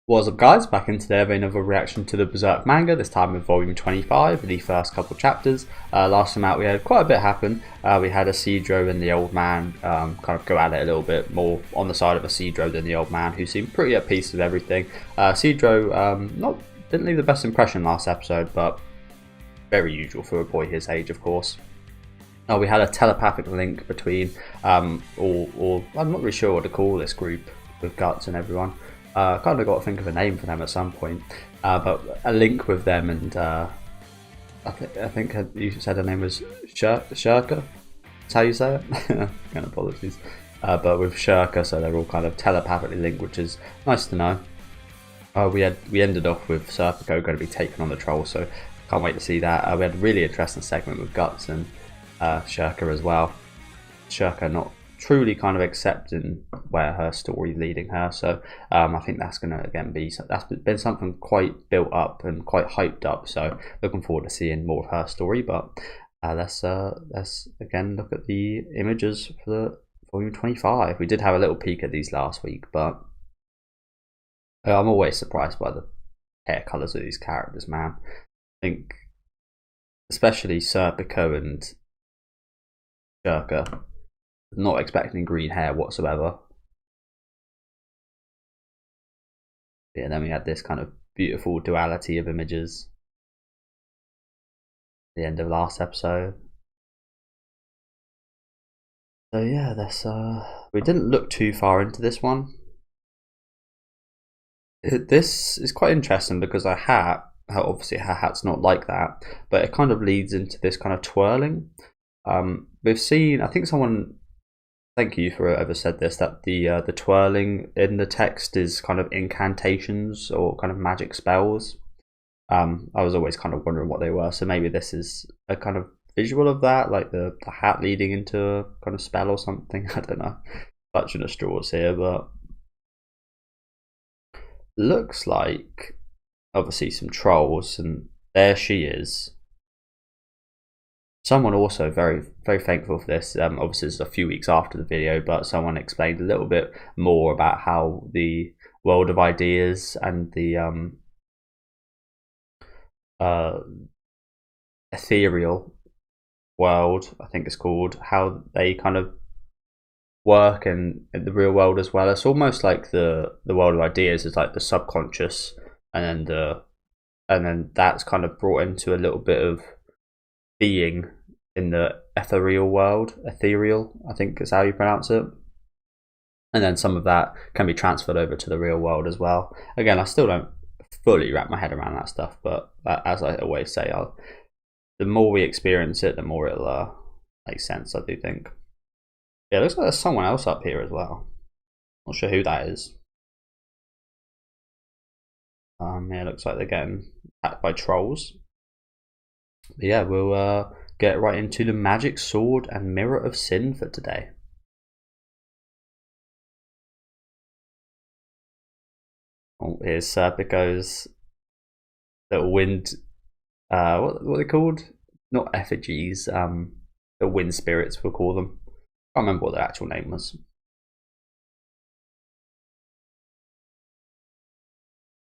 What's up guys, back in today with another reaction to the Berserk manga, this time with volume 25, the first couple chapters. Last time out we had quite a bit happen. We had Isidro and the old man kind of go at it a little bit more on the side of Isidro than the old man, who seemed pretty at peace with everything. Isidro didn't leave the best impression last episode, but very usual for a boy his age, of course. We had a telepathic link between, or I'm not really sure what to call this group with Guts and everyone. Kind of got to think of a name for them at some point, but a link with them, and I think you said her name was Shirka. That's how you say it. Again, apologies. But with Shirka, so they're all kind of telepathically linked, which is nice to know. We ended off with Serpico going to be taken on the troll, so can't wait to see that. We had a really interesting segment with Guts and Shirka as well. Shirka not truly kind of accepting where her story's leading her, so I think that's going to again that's been something quite built up and quite hyped up, so looking forward to seeing more of her story. But let's again look at the images for the volume 25. We did have a little peek at these last week, but I'm always surprised by the hair colours of these characters, man. I think especially Serpico and Shirka, not expecting green hair whatsoever. Yeah, then we had this kind of beautiful duality of images at the end of last episode. So yeah, that's we didn't look too far into this one. This is quite interesting because her hat, obviously her hat's not like that, but it kind of leads into this kind of twirling. We've seen, I think someone, thank you for whoever said this, that the twirling in the text is kind of incantations or kind of magic spells. I was always kind of wondering what they were, so maybe this is a kind of visual of that, like the hat leading into a kind of spell or something. I don't know, clutching at straws here, but looks like obviously some trolls, and there she is. Someone also very thankful for this. Obviously, it's a few weeks after the video, but someone explained a little bit more about how the world of ideas and the ethereal world, I think it's called, how they kind of work in the real world as well. It's almost like the world of ideas is like the subconscious, and then that's kind of brought into a little bit of being in the ethereal world. Ethereal, I think is how you pronounce it. And then some of that can be transferred over to the real world as well. Again, I still don't fully wrap my head around that stuff, but as I always say, the more we experience it, the more it'll make sense, I do think. Yeah, it looks like there's someone else up here as well. Not sure who that is. Yeah, it looks like they're getting attacked by trolls. But yeah, we'll get right into the magic sword and mirror of sin for today. Oh, here's Serpico's little wind. What are they called? Not effigies. The wind spirits, we'll call them. I can't remember what their actual name was.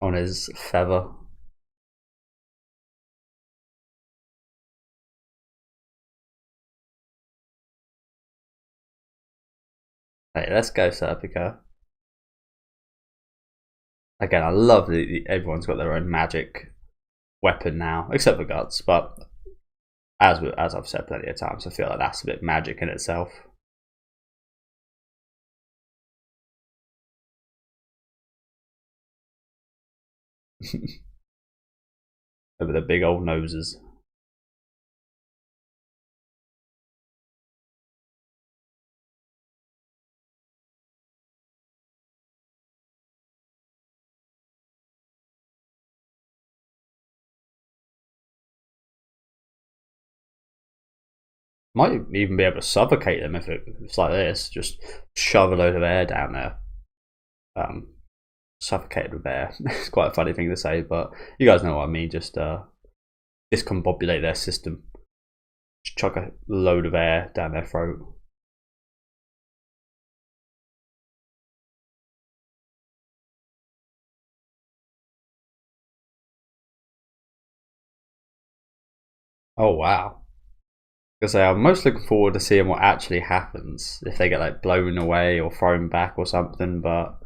On his feather. Hey, let's go, Serpico. Again, I love that everyone's got their own magic weapon now, except for Guts. But as I've said plenty of times, I feel like that's a bit magic in itself. Over the big old noses. Might even be able to suffocate them if it's like this. Just shove a load of air down there. Suffocated with air. It's quite a funny thing to say, but you guys know what I mean. Just discombobulate their system. Just chuck a load of air down their throat. Oh wow. Because I'm most looking forward to seeing what actually happens if they get like blown away or thrown back or something. But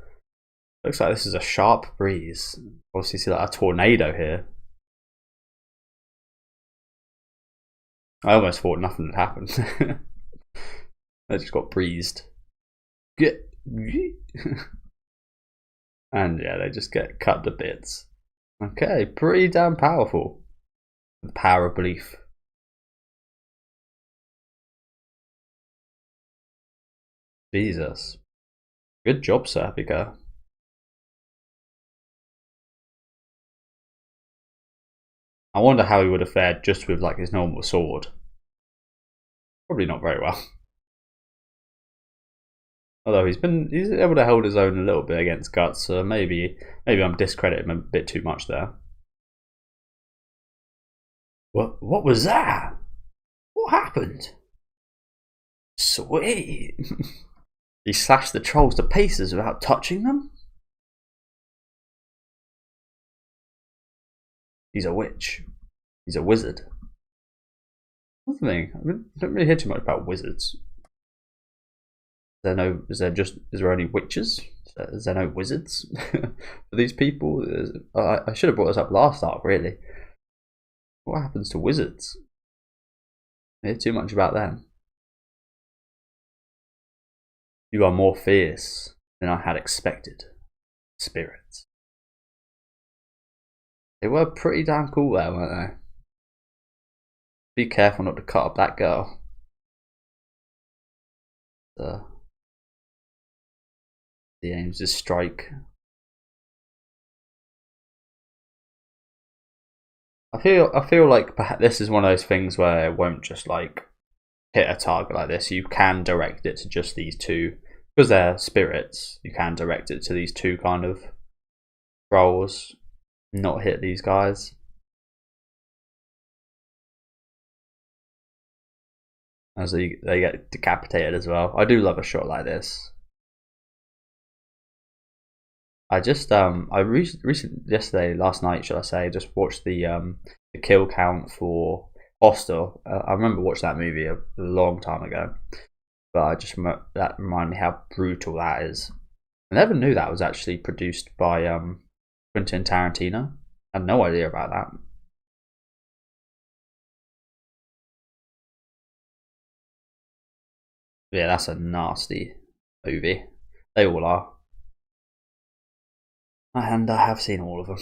looks like this is a sharp breeze. Obviously, see like a tornado here. I almost thought nothing had happened. I just got breezed. Get. And yeah, they just get cut to bits. Okay, pretty damn powerful. The power of belief. Jesus. Good job, Serpico. I wonder how he would have fared just with like his normal sword. Probably not very well. Although he's able to hold his own a little bit against Guts, so maybe I'm discrediting him a bit too much there. What was that? What happened? Sweet. He slashed the trolls to pieces without touching them? He's a witch. He's a wizard. What's the thing? I don't really hear too much about wizards. Is there only witches? Is there no wizards for these people? I should have brought this up last arc, really. What happens to wizards? I hear too much about them. You are more fierce than I had expected, spirits. They were pretty damn cool there, weren't they? Be careful not to cut up that girl. The aims is strike. I feel like perhaps this is one of those things where it won't just like hit a target like this. You can direct it to just these two because they're spirits. You can direct it to these two kind of roles, not hit these guys. As they get decapitated as well. I do love a shot like this. I just last night, should I say, just watched the kill count for Hostel. I remember watching that movie a long time ago, but I just that reminded me how brutal that is. I never knew that was actually produced by Quentin Tarantino. I had no idea about that. Yeah, that's a nasty movie. They all are. And I have seen all of them.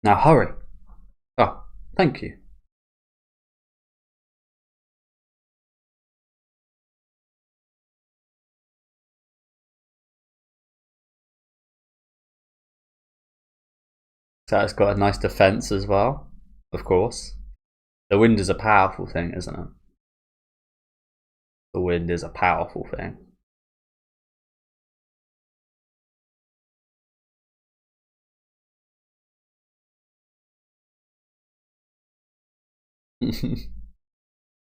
Now hurry. Oh, thank you. So it's got a nice defense as well, of course. The wind is a powerful thing, isn't it? The wind is a powerful thing.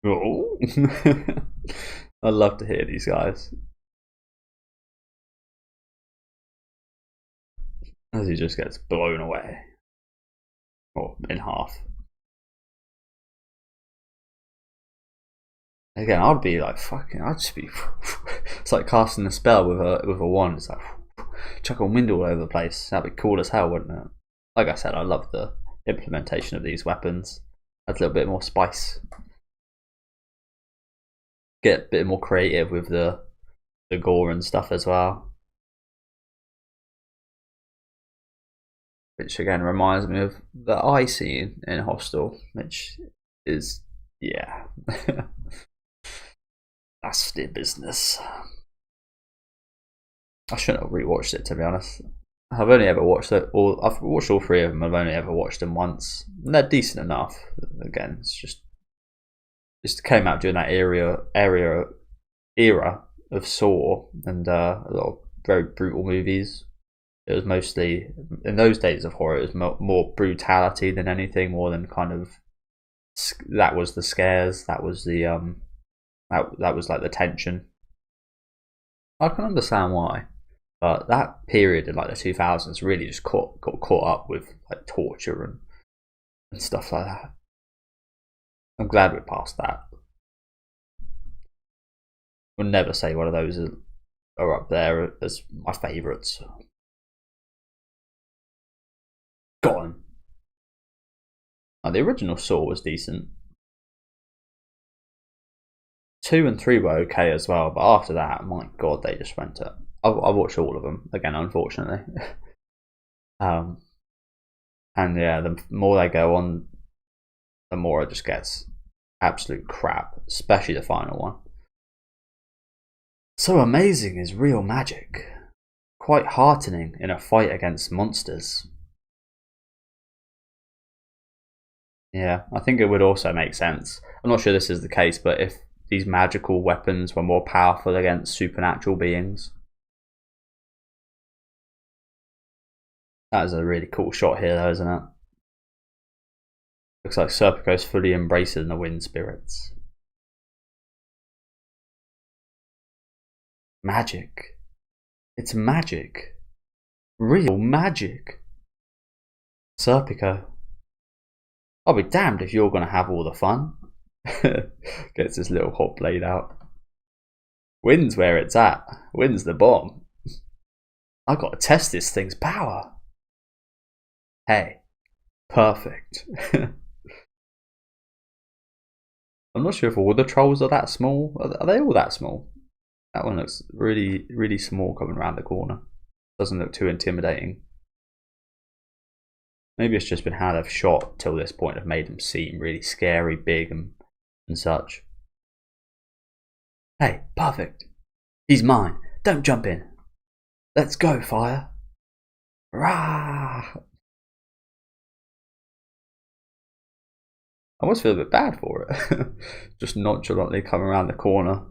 Oh. I love to hear these guys. As he just gets blown away. Or in half. Again, I'd be like fucking. I'd just be. It's like casting a spell with a wand. It's like chucking wind all over the place. That'd be cool as hell, wouldn't it? Like I said, I love the implementation of these weapons. Adds a little bit more spice. Get a bit more creative with the gore and stuff as well. Which again reminds me of the eye scene in Hostel, which is, yeah. That's the business. I shouldn't have rewatched it, to be honest. I've only ever watched it, I've watched all three of them. I've only ever watched them once, and they're decent enough. Again, it's just came out during that era of Saw and a lot of very brutal movies. It was mostly in those days of horror. It was more brutality than anything, more than kind of that was the scares. That was the That was like the tension. I can understand why, but that period in like the 2000s really just got caught up with like torture and stuff like that. I'm glad we're past that. We'll never say one of those are up there as my favourites. Got him. Oh, the original Saw was decent. 2 and 3 were okay as well, but after that, my god, they just went to. I watched all of them again, unfortunately. And yeah, the more they go on, the more it just gets absolute crap, especially the final one. So amazing is real magic, quite heartening in a fight against monsters. Yeah, I think it would also make sense. I'm not sure this is the case, but if these magical weapons were more powerful against supernatural beings. That is a really cool shot here though, isn't it? Looks like Serpico's fully embracing the wind spirits. Magic. It's magic. Real magic. Serpico. I'll be damned if you're going to have all the fun. Gets his little hot blade out. Wind's where it's at. Wind's the bomb. I got to test this thing's power. Hey, perfect. I'm not sure if all the trolls are that small. Are they all that small? That one looks really, really small coming around the corner. Doesn't look too intimidating. Maybe it's just been how they've shot till this point have made them seem really scary, big and such. Hey, perfect. He's mine. Don't jump in. Let's go, fire. Rah! I almost feel a bit bad for it. Just nonchalantly come around the corner.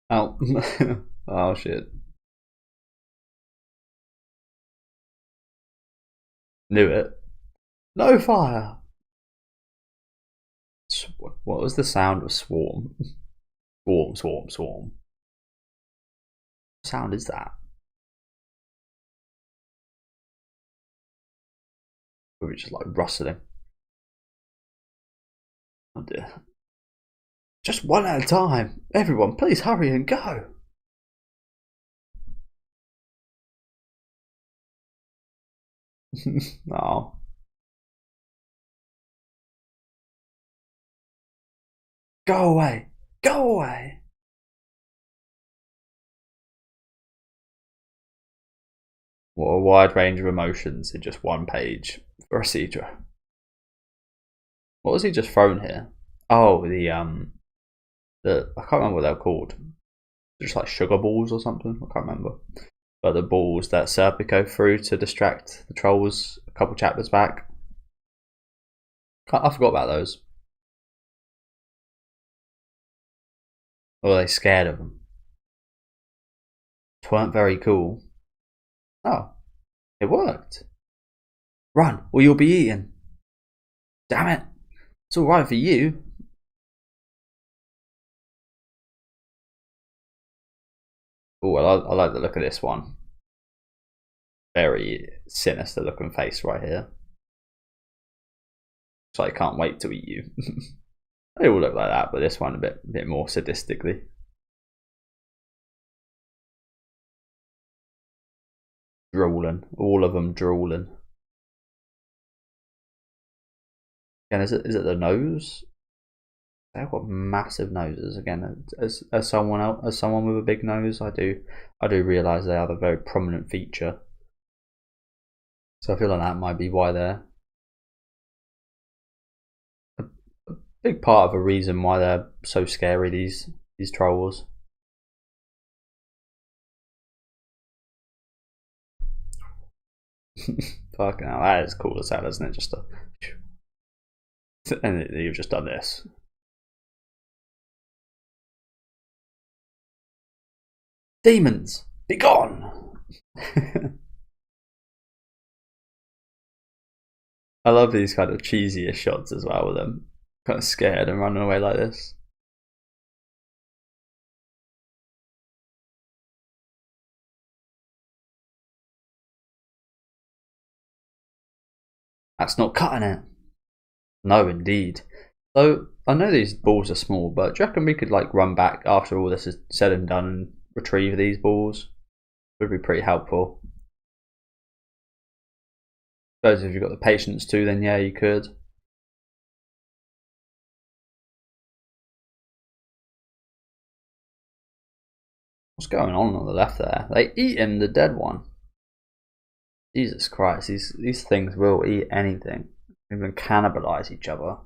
Oh. Oh shit. Knew it. No fire! What was the sound of swarm? Swarm, swarm, swarm. What sound is that? Or just like rustling? Oh dear. Just one at a time. Everyone, please hurry and go. Oh. Go away. Go away. What a wide range of emotions in just one page for Isidro. What was he just thrown here? Oh, the I can't remember what they're called. Just like sugar balls or something. I can't remember. But the balls that Serpico threw to distract the trolls a couple chapters back. I forgot about those. Or were they scared of them? It weren't very cool. Oh, it worked. Run, or you'll be eaten. Damn it. It's alright for you. Oh, well, I like the look of this one. Very sinister looking face right here. So I can't wait to eat you. They all look like that, but this one a bit more sadistically. Drooling, all of them drooling. Again, is it the nose? They've got massive noses. Again, as someone with a big nose, I do realise they are a very prominent feature. So I feel like that might be why they're a big part of a reason why they're so scary. These trolls. Fucking hell, that is cool as hell, isn't it? Just and you've just done this. Demons, be gone! I love these kind of cheesiest shots as well with them kind of scared and running away like this. That's not cutting it. No, indeed. So I know these balls are small, but do you reckon we could like run back after all this is said and done and retrieve these balls? Would be pretty helpful. Suppose if you've got the patience to, then yeah, you could. What's going on the left there? They eating the dead one. Jesus Christ, these things will eat anything. Even cannibalize each other.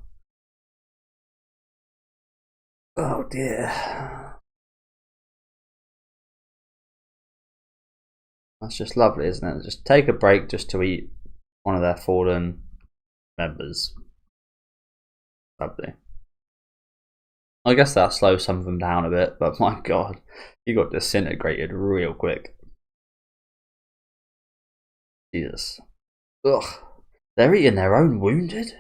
Oh dear. That's just lovely, isn't it? Just take a break just to eat one of their fallen members. Lovely. I guess that slows some of them down a bit, but my god, you got disintegrated real quick. Jesus. Ugh. They're eating their own wounded?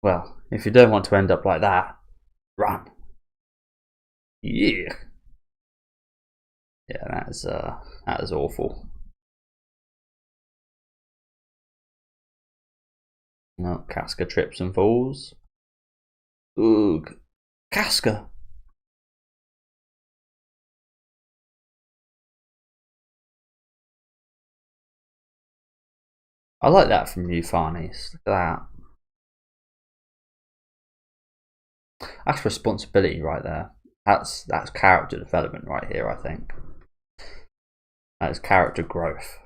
Well, if you don't want to end up like that, run. Yeah. Yeah, that is awful. No, Casca trips and falls. Ugh. Casca! I like that from you, Farnese. Look at that. That's responsibility right there. That's character development right here, I think. That is character growth.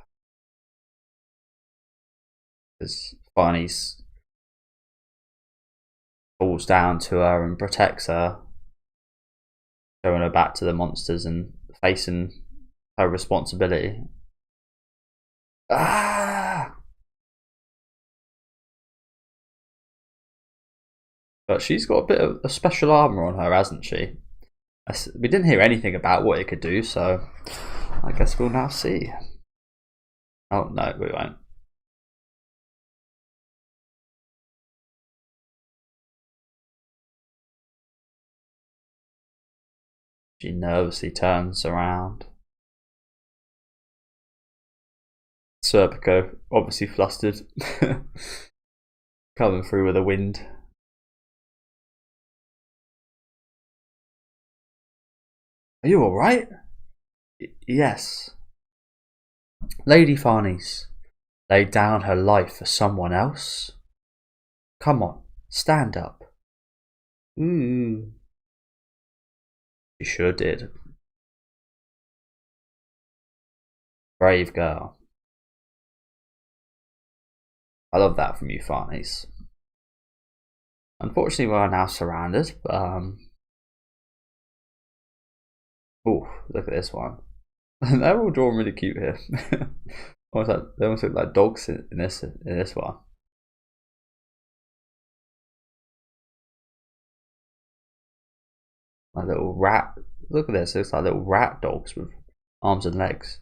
Because Farnese falls down to her and protects her, showing her back to the monsters and facing her responsibility. Ah! But she's got a bit of a special armor on her, hasn't she? We didn't hear anything about what it could do, so I guess we'll now see. Oh no, we won't. She nervously turns around. Serpico, obviously flustered, coming through with a wind. Are you alright? Yes. Lady Farnese laid down her life for someone else? Come on, stand up. Ooh. She sure did. Brave girl. I love that from you, Farnese. Unfortunately, we are now surrounded, but oh, look at this one. They're all drawn really cute here. They almost look like dogs in this one. Like little rat. Look at this. It looks like little rat dogs with arms and legs.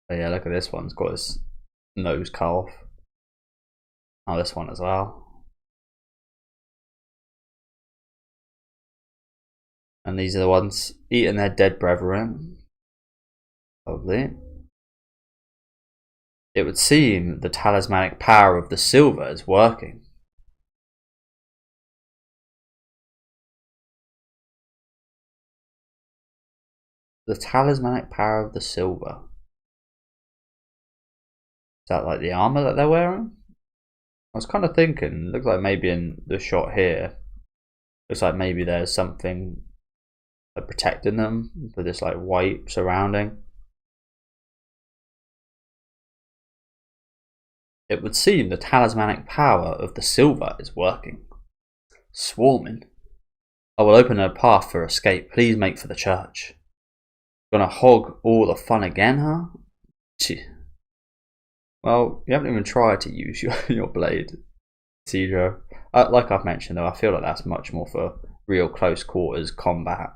But yeah, look at this one. It's got his nose cut off. Oh, this one as well. And these are the ones eating their dead brethren. Lovely. It would seem the talismanic power of the silver is working. The talismanic power of the silver. Is that like the armor that they're wearing? I was kind of thinking, looks like maybe in the shot here, looks like maybe there's something protecting them with this like white surrounding. It would seem the talismanic power of the silver is working. Swarming. I will open a path for escape. Please make for the church. Gonna hog all the fun again, huh? Gee. Well, you haven't even tried to use your blade, Isidro. Like I've mentioned though, I feel like that's much more for real close quarters combat.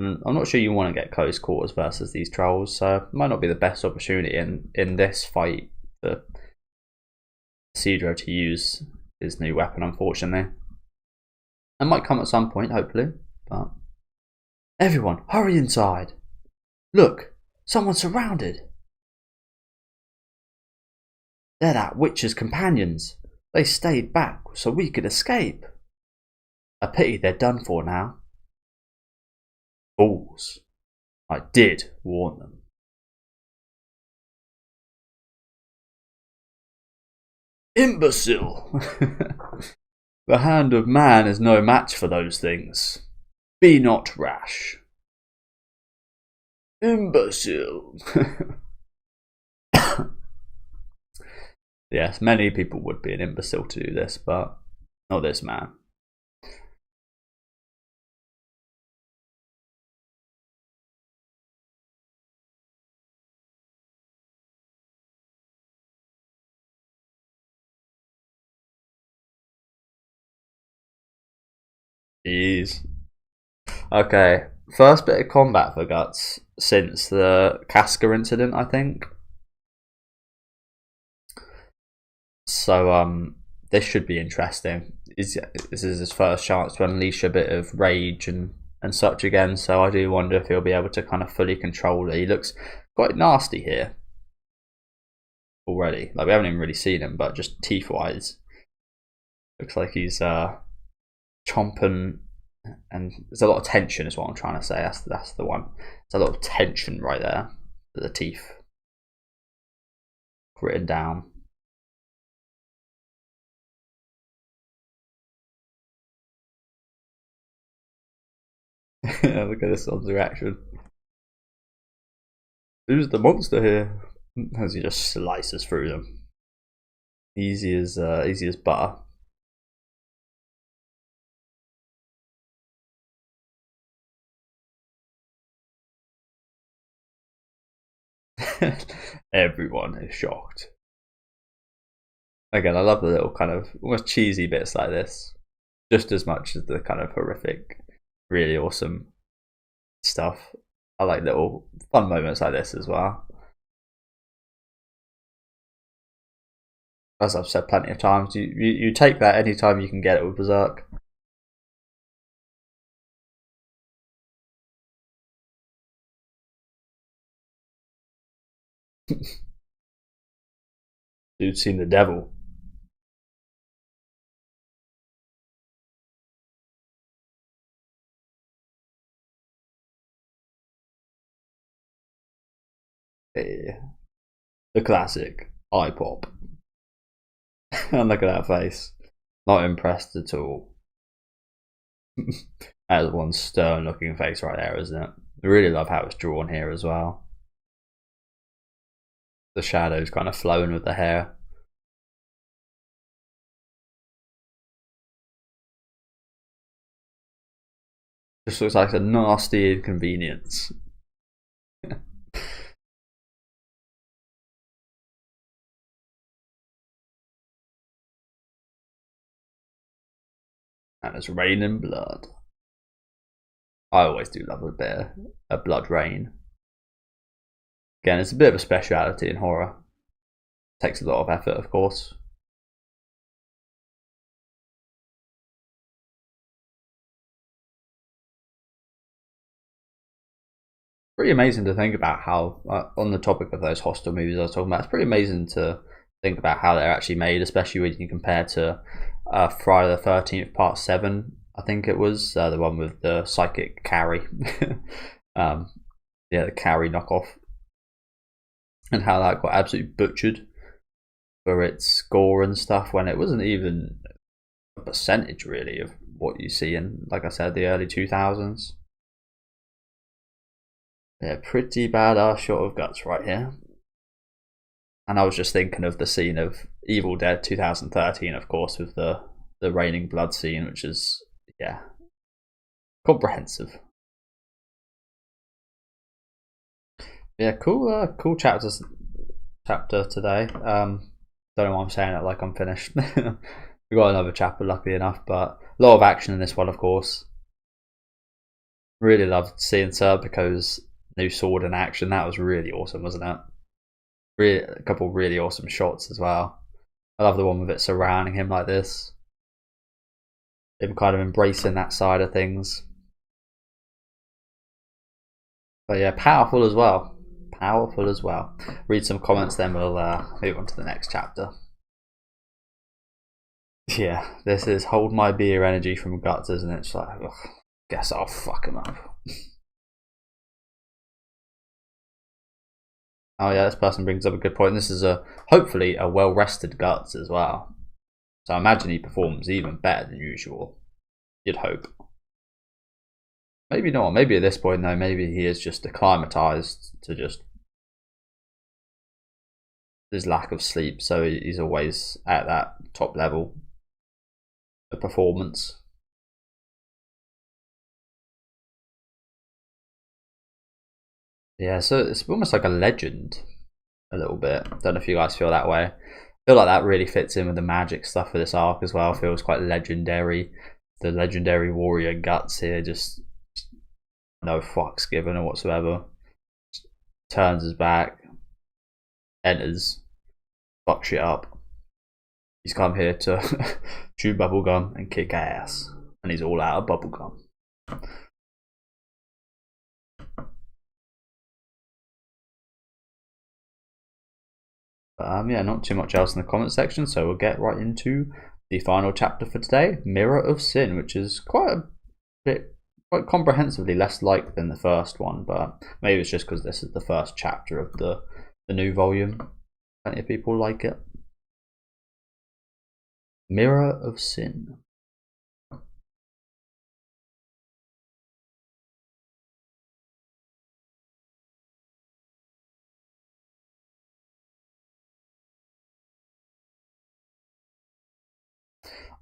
and I'm not sure you want to get close quarters versus these trolls, so it might not be the best opportunity in this fight for Isidro to use his new weapon, unfortunately. It might come at some point, hopefully, but... Everyone, hurry inside! Look, someone's surrounded! They're that witch's companions. They stayed back so we could escape. A pity they're done for now. Fools. I did warn them. Imbecile! The hand of man is no match for those things. Be not rash. Imbecile! Yes, many people would be an imbecile to do this, but not this man. Jeez. Okay, first bit of combat for Guts since the Casca incident, I think. So this should be interesting. This is his first chance to unleash a bit of rage and such again, so I do wonder if he'll be able to kind of fully control it. He looks quite nasty here already. Like, we haven't even really seen him, but just teeth wise, looks like he's chomping, and there's a lot of tension is what I'm trying to say. That's the one. There's a lot of tension right there. The teeth gritted down. Look at this one's reaction. Who's the monster here? As he just slices through them. Easy as butter. Everyone is shocked. Again, I love the little kind of almost cheesy bits like this, just as much as the kind of horrific, really awesome stuff. I like little fun moments like this as well. As I've said plenty of times, you take that anytime you can get it with Berserk. Dude's seen the devil. Yeah. The classic eye pop. And look at that face. Not impressed at all. That is one stern looking face right there, isn't it? I really love how it's drawn here as well. The shadows kind of flowing with the hair. Just looks like a nasty inconvenience. And it's raining blood. I always do love a bit of blood rain. Again, it's a bit of a speciality in horror. Takes a lot of effort, of course. Pretty amazing to think about how, on the topic of those hostile movies I was talking about, it's pretty amazing to think about how they're actually made, especially when you compare to Friday the 13th Part 7, I think it was, the one with the psychic Carrie. Yeah, the Carrie knockoff. And how that got absolutely butchered for its score and stuff, when it wasn't even a percentage really of what you see in, like I said, the early 2000s. Yeah, pretty badass shot of Guts right here. And I was just thinking of the scene of Evil Dead 2013, of course, with the raining blood scene, which is, yeah, comprehensive. Yeah, cool chapter today. Don't know why I'm saying it like I'm finished. We've got another chapter, luckily enough, but a lot of action in this one, of course. Really loved seeing Serpico's new sword in action. That was really awesome, wasn't it? Really, a couple of really awesome shots as well. I love the one with it surrounding him like this. Him kind of embracing that side of things. But yeah, powerful as well. Powerful as well. Read some comments, then we'll move on to the next chapter. Yeah, this is hold my beer energy from Guts, isn't it? It's like, ugh, guess I'll fuck him up. Oh yeah, this person brings up a good point. This is hopefully a well-rested Guts as well. So I imagine he performs even better than usual. You'd hope. Maybe not. Maybe at this point though, maybe he is just acclimatized to just his lack of sleep, so he's always at that top level of performance. Yeah, so it's almost like a legend, a little bit. Don't know if you guys feel that way. I feel like that really fits in with the magic stuff for this arc as well. Feels quite legendary. The legendary warrior Guts here, just no fucks given or whatsoever. Turns his back, enters, fuck shit up. He's come here to chew bubblegum and kick ass, and he's all out of bubblegum. Yeah, not too much else in the comment section, so we'll get right into the final chapter for today, Mirror of Sin, which is quite comprehensively less liked than the first one, but maybe it's just because this is the first chapter of the new volume. Plenty of people like it. Mirror of Sin.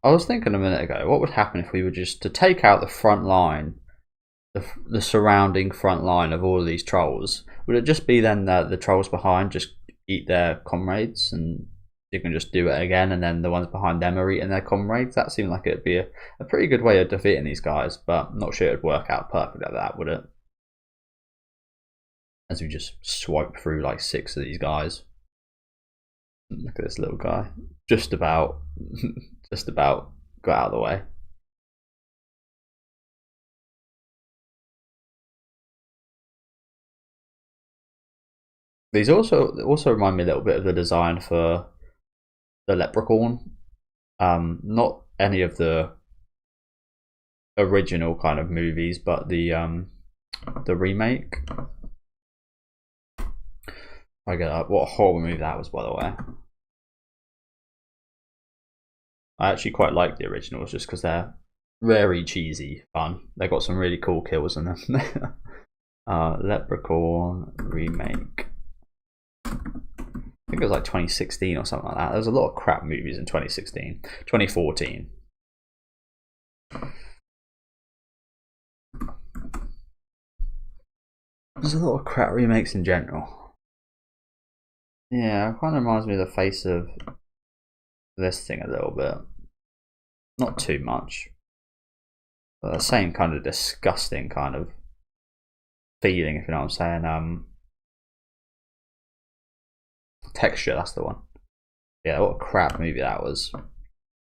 I was thinking a minute ago, what would happen if we were just to take out the front line, the surrounding front line of all of these trolls? Would it just be then that the trolls behind just eat their comrades and you can just do it again, and then the ones behind them are eating their comrades? That seemed like it'd be a pretty good way of defeating these guys, but I'm not sure it'd work out perfectly like that, would it? As we just swipe through like 6 of these guys. Look at this little guy. Just about got out of the way. These also remind me a little bit of the design for the Leprechaun. Not any of the original kind of movies, but the remake. I get up. What a horrible movie that was, by the way. I actually quite like the originals just because they're very cheesy fun. They got some really cool kills in them. Leprechaun remake. I think it was like 2016 or something like that. There was a lot of crap movies in 2016. 2014. There's a lot of crap remakes in general. Yeah, it kind of reminds me of the face of this thing a little bit. Not too much. But the same kind of disgusting kind of feeling, if you know what I'm saying. Texture, that's the one. Yeah, what a crap movie that was.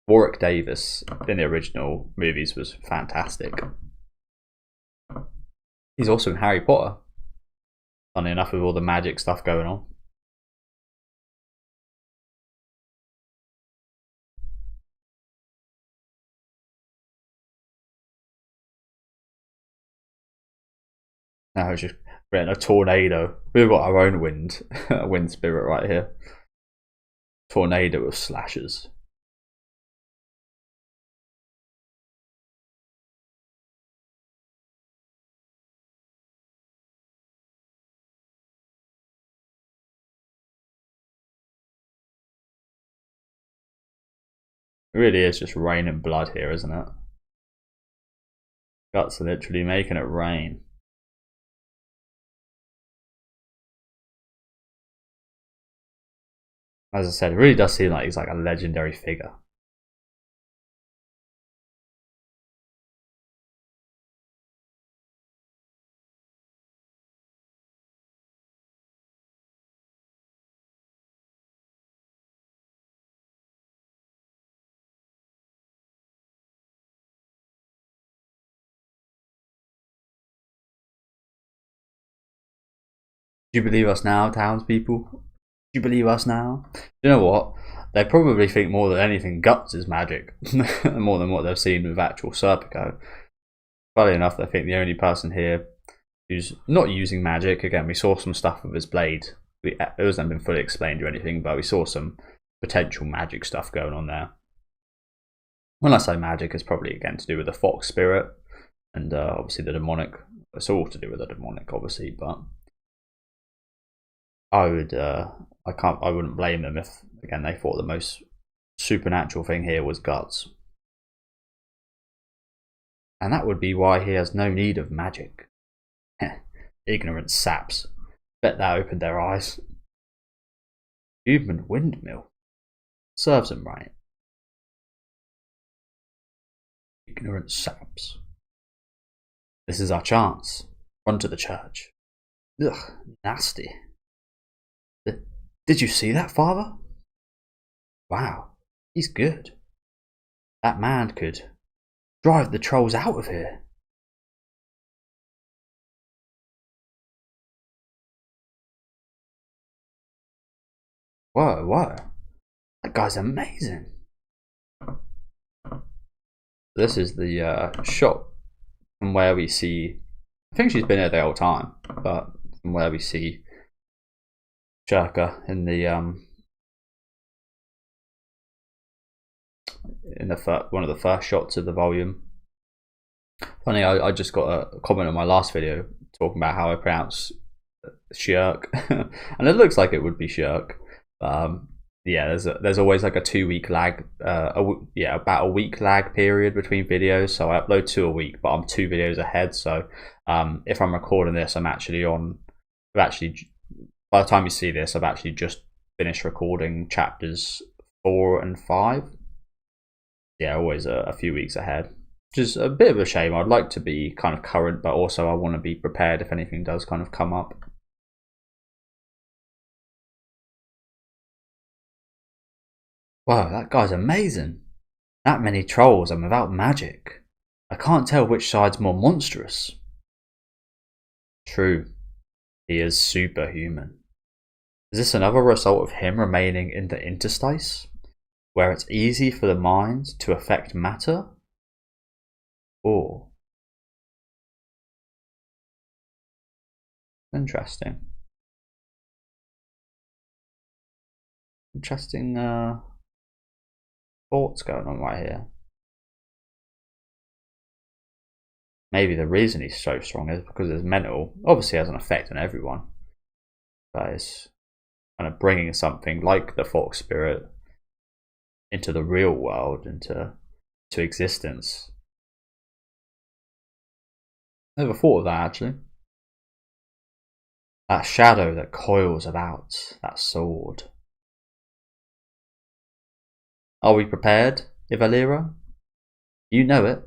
Warwick Davis in the original movies was fantastic. He's also in Harry Potter. Funny enough, with all the magic stuff going on. Now it's just creating a tornado. We've got our own wind spirit right here. Tornado of slashers. It really is just raining blood here, isn't it? Guts are literally making it rain. As I said, it really does seem like he's like a legendary figure. Do you believe us now, townspeople? Do you believe us now? You know what? They probably think more than anything guts is magic, more than what they've seen with actual Serpico. Funny enough, I think the only person here who's not using magic, again, we saw some stuff with his blade. It hasn't been fully explained or anything, but we saw some potential magic stuff going on there. When I say magic, it's probably again to do with the fox spirit and obviously the demonic. It's all to do with the demonic, obviously, but I wouldn't blame them if again they thought the most supernatural thing here was guts. And that would be why he has no need of magic. Ignorant saps. Bet that opened their eyes. Human windmill. Serves him right. Ignorant saps. This is our chance. Run to the church. Ugh, nasty. Did you see that, Father? Wow, he's good. That man could drive the trolls out of here. Whoa. That guy's amazing. This is the shot from where we see, I think she's been here the whole time, but from where we see Shirka in the one of the first shots of the volume. Funny, I just got a comment on my last video talking about how I pronounce Shirk, and it looks like it would be Shirk. Yeah, there's always like a 2 week lag, about a week lag period between videos. So I upload 2 a week, but I'm 2 videos ahead. So if I'm recording this, by the time you see this, I've actually just finished recording chapters 4 and 5. Yeah, always a few weeks ahead, which is a bit of a shame. I'd like to be kind of current, but also I want to be prepared if anything does kind of come up. Wow, that guy's amazing. That many trolls and without magic. I can't tell which side's more monstrous. True. He is superhuman. Is this another result of him remaining in the interstice, where it's easy for the mind to affect matter? Or... Interesting thoughts going on right here. Maybe the reason he's so strong is because his mental obviously has an effect on everyone, but it's kind of bringing something like the fox spirit into the real world, into existence. Never thought of that, actually. That shadow that coils about that sword. Are we prepared, Ivalira? You know it.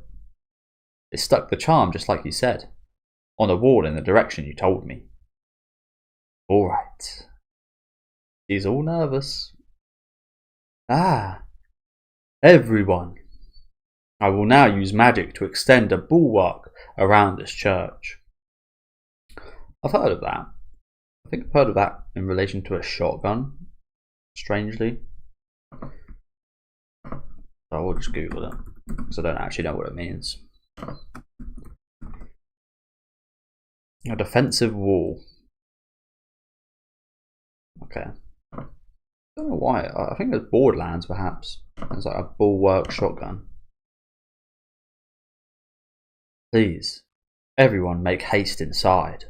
It stuck the charm just like you said, on the wall in the direction you told me. All right. She's all nervous. Ah, everyone. I will now use magic to extend a bulwark around this church. I've heard of that. I think I've heard of that in relation to a shotgun, strangely. So I will just Google it, because I don't actually know what it means. A defensive wall. Okay. I don't know why. I think it's Borderlands, perhaps. It's like a bulwark shotgun. Please, everyone make haste inside.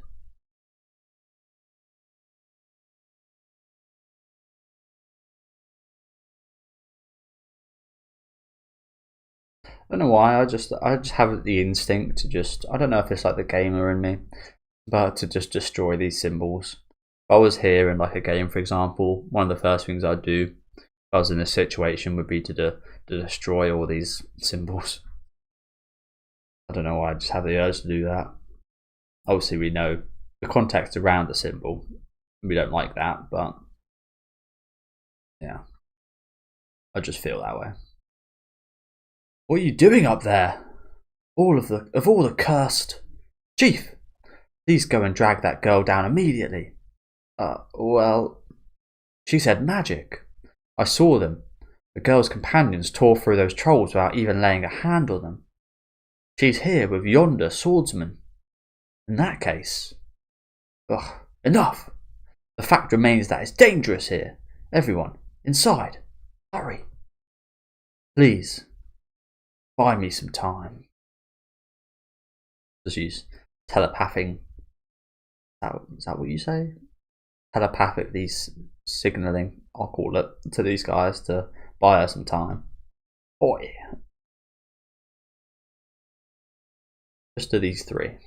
I don't know why, I just have the instinct to just, I don't know if it's like the gamer in me, but to just destroy these symbols. If I was here in like a game, for example, one of the first things I'd do if I was in this situation would be to destroy all these symbols. I don't know why, I just have the urge to do that. Obviously we know the context around the symbol, we don't like that, but yeah, I just feel that way. What are you doing up there? All the cursed. Chief, please go and drag that girl down immediately. Well, she said magic. I saw them. The girl's companions tore through those trolls without even laying a hand on them. She's here with yonder swordsman. In that case... Ugh, enough! The fact remains that it's dangerous here. Everyone, inside. Hurry. Please, buy me some time. So she's telepathing. Is that what you say? Telepathically signalling, I'll call it, to these guys to buy her some time. Oi. Just to these three.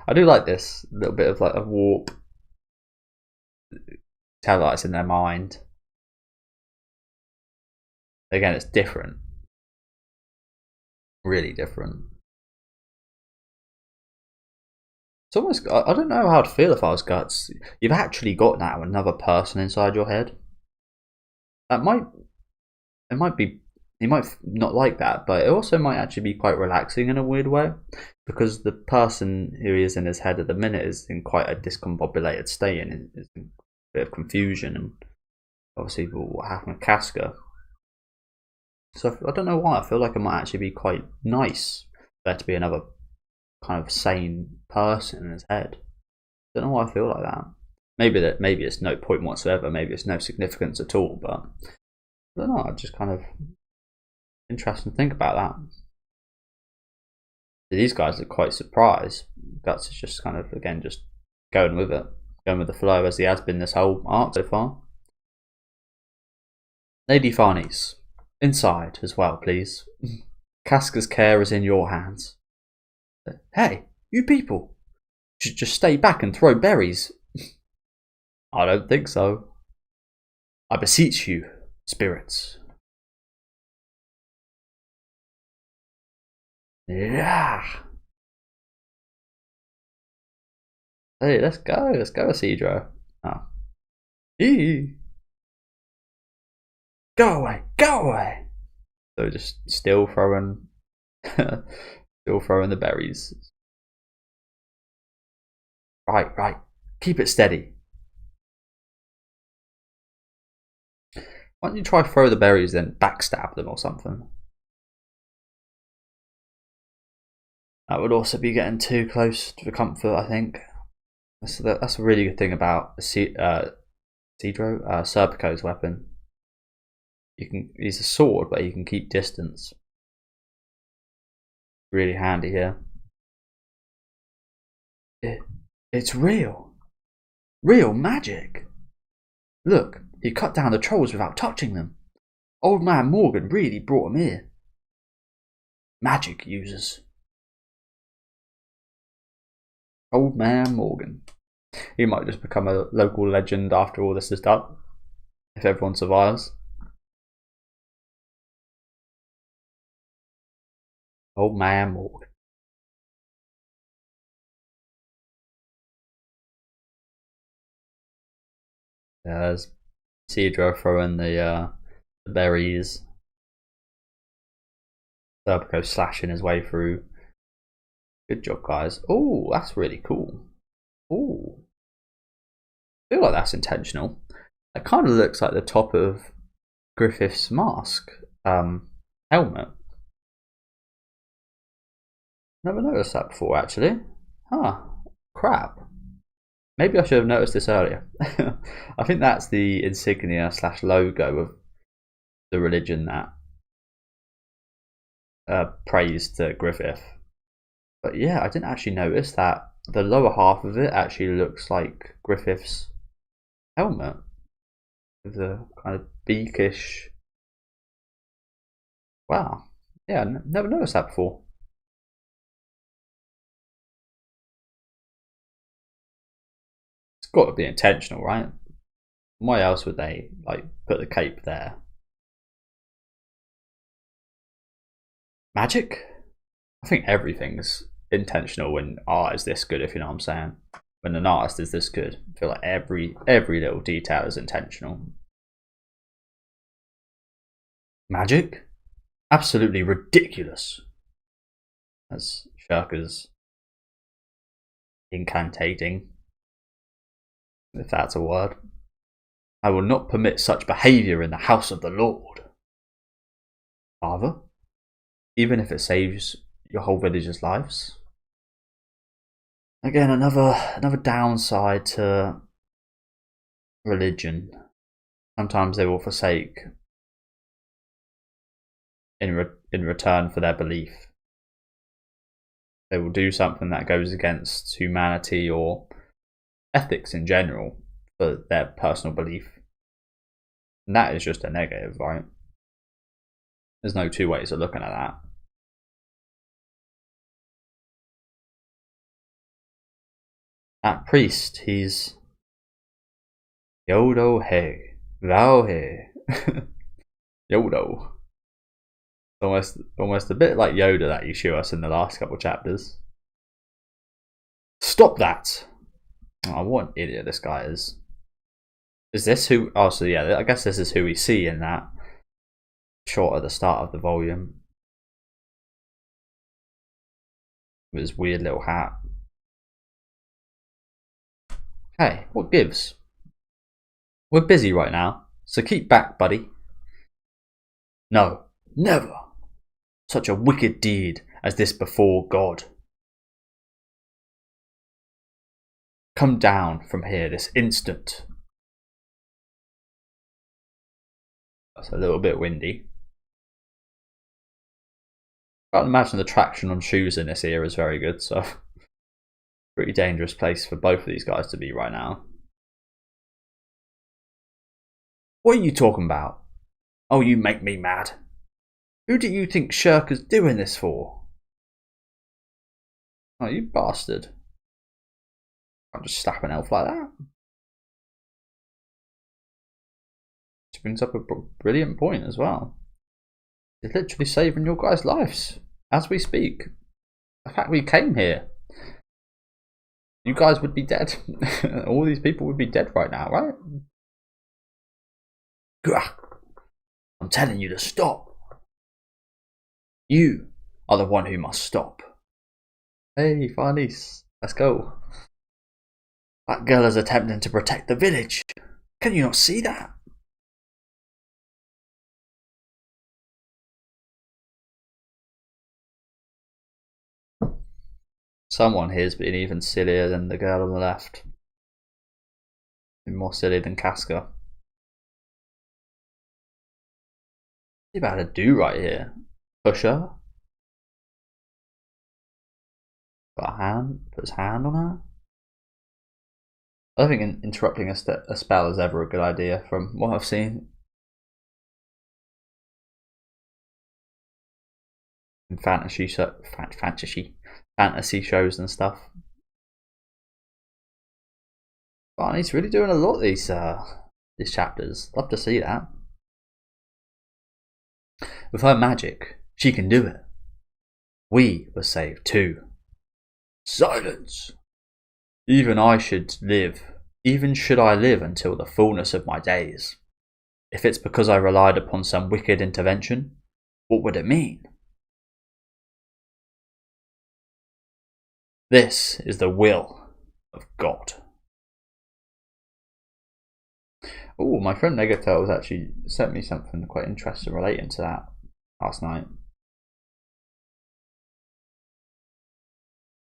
I do like this little bit of like a warp. Tell that it's in their mind. Again, it's different. Really different. It's almost, I don't know how I'd feel if I was Guts. You've actually got now another person inside your head. It might be, you might not like that, but it also might actually be quite relaxing in a weird way, because the person who is in his head at the minute is in quite a discombobulated state and is in a bit of confusion, and obviously what happened with Casca. So I don't know why, I feel like it might actually be quite nice for there to be another kind of sane person in his head. I don't know why I feel like that. Maybe it's no point whatsoever, maybe it's no significance at all, but I don't know, I just kind of interesting to think about that. These guys are quite surprised. Guts is just kind of, again, just going with it, going with the flow as he has been this whole arc so far. Lady Farnese, inside as well, please. Casca's care is in your hands. Hey, you people, you should just stay back and throw berries. I don't think so. I beseech you, spirits. Yeah. Hey, let's go, Isidro. Oh. Eee. Go away, go away. So just still throwing, still throwing the berries. Right. Keep it steady. Why don't you try throw the berries then backstab them or something? That would also be getting too close to the comfort, I think. That's a really good thing about Isidro, Serpico's weapon. He's a sword, but he can keep distance. Really handy here. It's real magic. Look, he cut down the trolls without touching them. Old man Morgan really brought him here. Magic users. Old man Morgan. He might just become a local legend after all this is done, if everyone survives. Old man Morgan. There's Isidro throwing the berries. Serpico slashing his way through. Good job, guys. Oh, that's really cool. Oh, I feel like that's intentional. It kind of looks like the top of Griffith's mask helmet. Never noticed that before, actually. Huh. Crap. Maybe I should have noticed this earlier. I think that's the insignia / logo of the religion that praised Griffith. But yeah, I didn't actually notice that the lower half of it actually looks like Griffith's helmet. With the kind of beakish. Wow. Yeah, never noticed that before. It's got to be intentional, right? Why else would they like put the cape there? Magic? I think everything's intentional when art is this good, if you know what I'm saying. When an artist is this good, I feel like every little detail is intentional. Magic? Absolutely ridiculous. That's Shirka's incantating, if that's a word. I will not permit such behaviour in the house of the Lord. Father, even if it saves your whole village's lives. Again, another downside to religion. Sometimes they will forsake in return for their belief. They will do something that goes against humanity or ethics in general for their personal belief. And that is just a negative, right? There's no two ways of looking at that. That priest, he's Yodo He, Vao He, Yodo. Almost a bit like Yoda that you show us in the last couple chapters. Stop that! Oh, what an idiot this guy is. Is this who? Oh, so yeah, I guess this is who we see in that shot at the start of the volume. With his weird little hat. Hey, what gives? We're busy right now, so keep back, buddy. No, never. Such a wicked deed as this before God. Come down from here this instant. That's a little bit windy. I can't imagine the traction on shoes in this era is very good, so pretty dangerous place for both of these guys to be right now. What are you talking about? Oh, you make me mad. Who do you think Shirker's doing this for? Oh, you bastard. Can't just slap an elf like that. Which brings up a brilliant point as well. It's literally saving your guys' lives as we speak. The fact we came here, you guys would be dead. All these people would be dead right now, right? I'm telling you to stop. You are the one who must stop. Hey, Farnese, let's go. That girl is attempting to protect the village. Can you not see that? Someone here's been even sillier than the girl on the left. More silly than Casca. What's he about to do right here? Push her? Put his hand on her? I don't think interrupting a spell is ever a good idea from what I've seen. In fantasy shows and stuff. Barney's really doing a lot these chapters. Love to see that. With her magic, she can do it. We were saved too. Silence! Even I should live. Even should I live until the fullness of my days. If it's because I relied upon some wicked intervention, what would it mean? This is the will of God. Oh, my friend Negatel has actually sent me something quite interesting relating to that last night.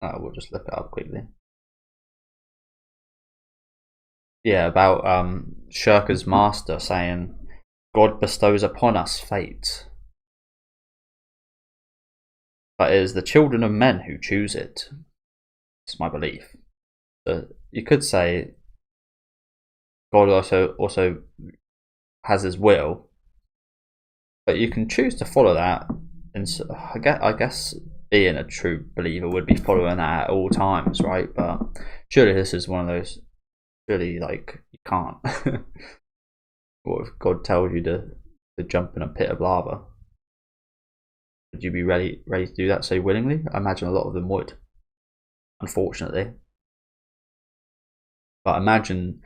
We'll just look it up quickly. Yeah, about Shirker's master saying, God bestows upon us fate, but it is the children of men who choose it. It's my belief. So you could say God also has his will, but you can choose to follow that. And so, I guess being a true believer would be following that at all times, right? But surely this is one of those. Surely, like, you can't. What if God tells you to jump in a pit of lava? Would you be ready to do that so willingly? I imagine a lot of them would, unfortunately. But imagine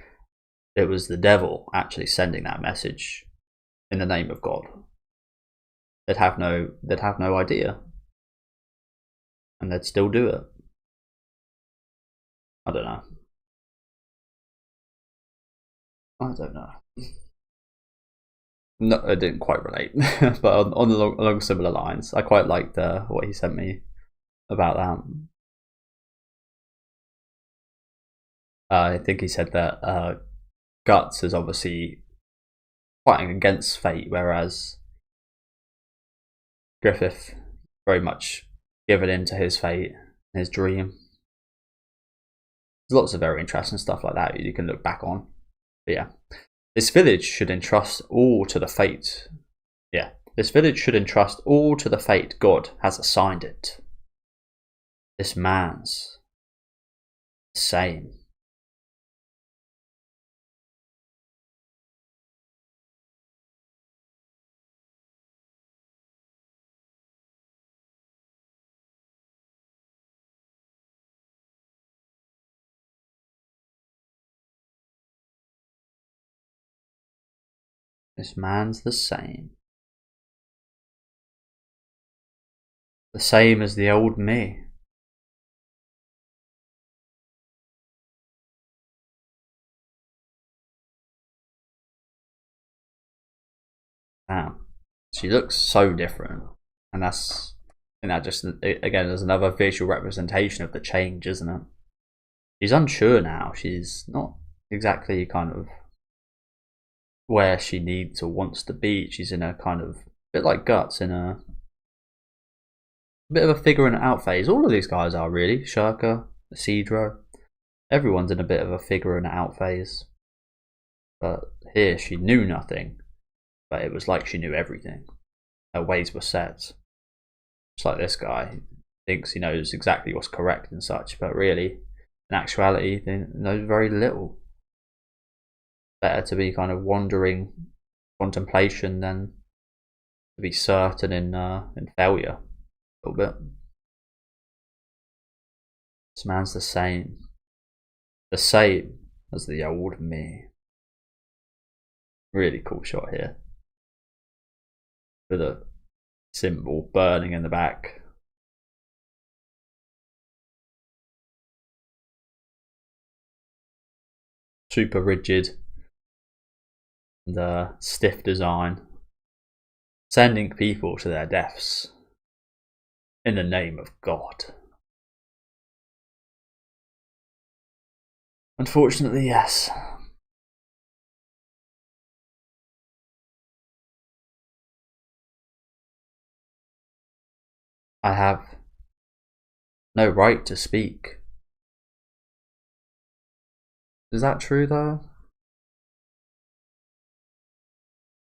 it was the devil actually sending that message in the name of God. They'd have no idea, and they'd still do it. I don't know. I don't know. No, I didn't quite relate, but along similar lines, I quite liked what he sent me about that. I think he said that Guts is obviously fighting against fate, whereas Griffith very much given in to his fate, his dream. There's lots of very interesting stuff like that you can look back on. But yeah, this village should entrust all to the fate. Yeah, this village should entrust all to the fate God has assigned it. This man's the same. This man's the same. The same as the old me. Damn. She looks so different. And that's, and that just, again, there's another visual representation of the change, isn't it? She's unsure now. She's not exactly kind of where she needs or wants to be. She's in a kind of bit like Guts, in a bit of a figuring it out phase. All of these guys are really. Shirka, Isidro, everyone's in a bit of a figuring it out phase. But here she knew nothing, but it was like she knew everything. Her ways were set. Just like this guy thinks he knows exactly what's correct and such, but really, in actuality, he knows very little. Better to be kind of wandering contemplation than to be certain in failure a little bit. This man's the same as the old me. Really cool shot here with a symbol burning in the back. Super rigid and stiff design, sending people to their deaths in the name of God. Unfortunately, yes. I have no right to speak. Is that true though?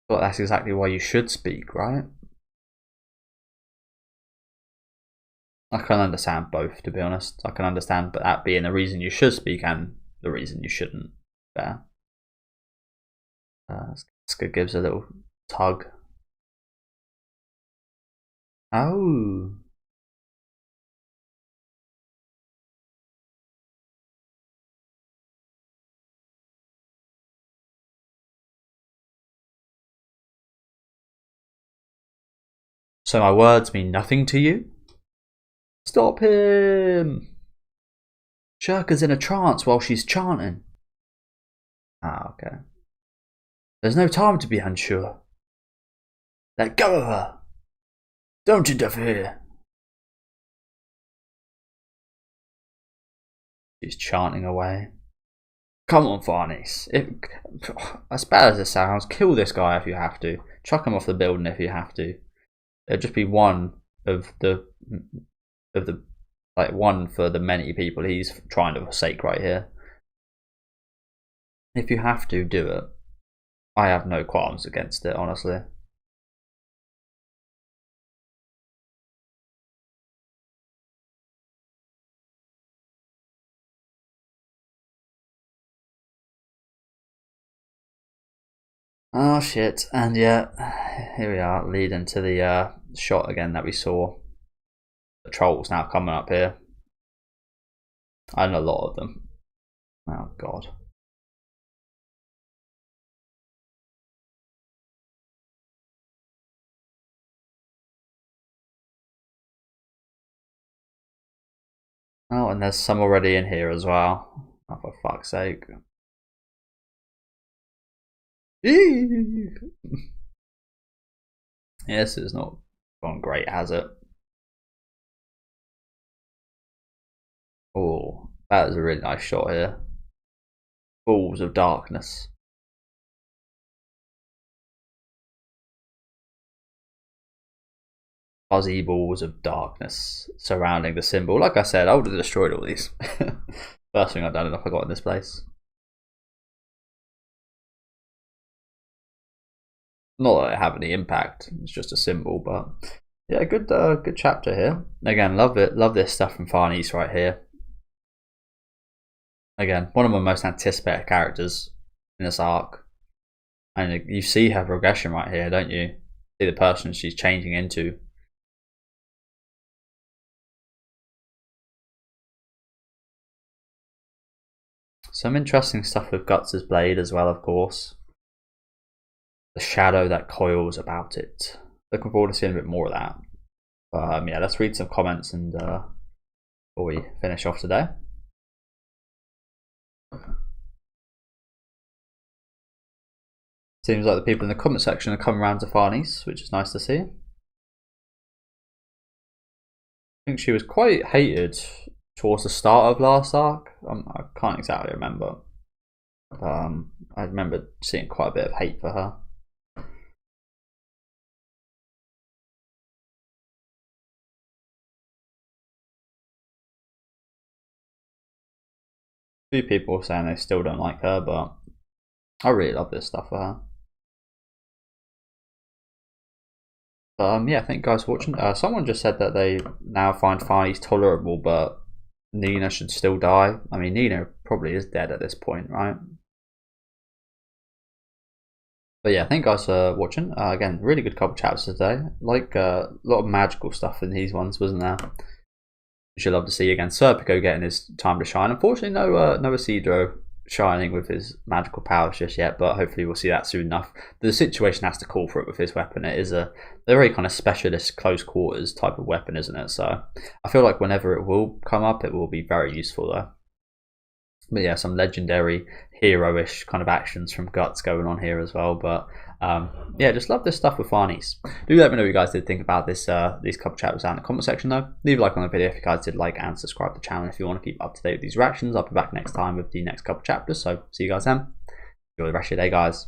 But that's exactly why you should speak, right? I can understand both, to be honest. I can understand but that being the reason you should speak and the reason you shouldn't. There. Ska gives a little tug. Oh. So my words mean nothing to you? Stop him! Shirka's in a trance while she's chanting. Ah, okay. There's no time to be unsure. Let go of her! Don't interfere! She's chanting away. Come on, Farnese. As bad as it sounds, kill this guy if you have to. Chuck him off the building if you have to. It'll just be one of the like one for the many people he's trying to forsake right here. If you have to, do it. I have no qualms against it, honestly. Oh shit, and yeah, here we are, leading to the shot again that we saw. The trolls now coming up here. And a lot of them. Oh god. Oh, and there's some already in here as well. Oh, for fuck's sake. This is not gone great, has it? Oh, that is a really nice shot here. Balls of darkness. Fuzzy balls of darkness surrounding the symbol. Like I said, I would have destroyed all these. First thing I've done if I got in this place. Not that it have any impact. It's just a symbol, but yeah, good chapter here. Again, love it. Love this stuff from Farnese right here. Again, one of my most anticipated characters in this arc, and you see her progression right here, don't you? See the person she's changing into. Some interesting stuff with Guts' blade as well, of course. The shadow that coils about it. Looking forward to seeing a bit more of that. Yeah, let's read some comments and before we finish off today. Seems like the people in the comment section are coming around to Farnese, which is nice to see. I think she was quite hated towards the start of last arc. I can't exactly remember. I remember seeing quite a bit of hate for her. A few people saying they still don't like her, but I really love this stuff for her. Yeah, thank you guys for watching. Someone just said that they now find Farnese tolerable, but Nina should still die. I mean, Nina probably is dead at this point, right? But yeah, thank you guys for watching. Again, really good couple chapters today. Like a lot of magical stuff in these ones, wasn't there? Which I'd love to see again. Serpico getting his time to shine. Unfortunately, no Isidro shining with his magical powers just yet, but hopefully we'll see that soon enough. The situation has to call for it with his weapon. It is a very kind of specialist close quarters type of weapon, isn't it? So I feel like whenever it will come up, it will be very useful though. But yeah, some legendary hero-ish kind of actions from Guts going on here as well. But yeah, just love this stuff with Farnese. Do let me know what you guys did think about this these couple chapters down in the comment section though. Leave a like on the video if you guys did like, and subscribe to the channel if you want to keep up to date with these reactions. I'll be back next time with the next couple chapters, so see you guys then. Enjoy the rest of your day, guys.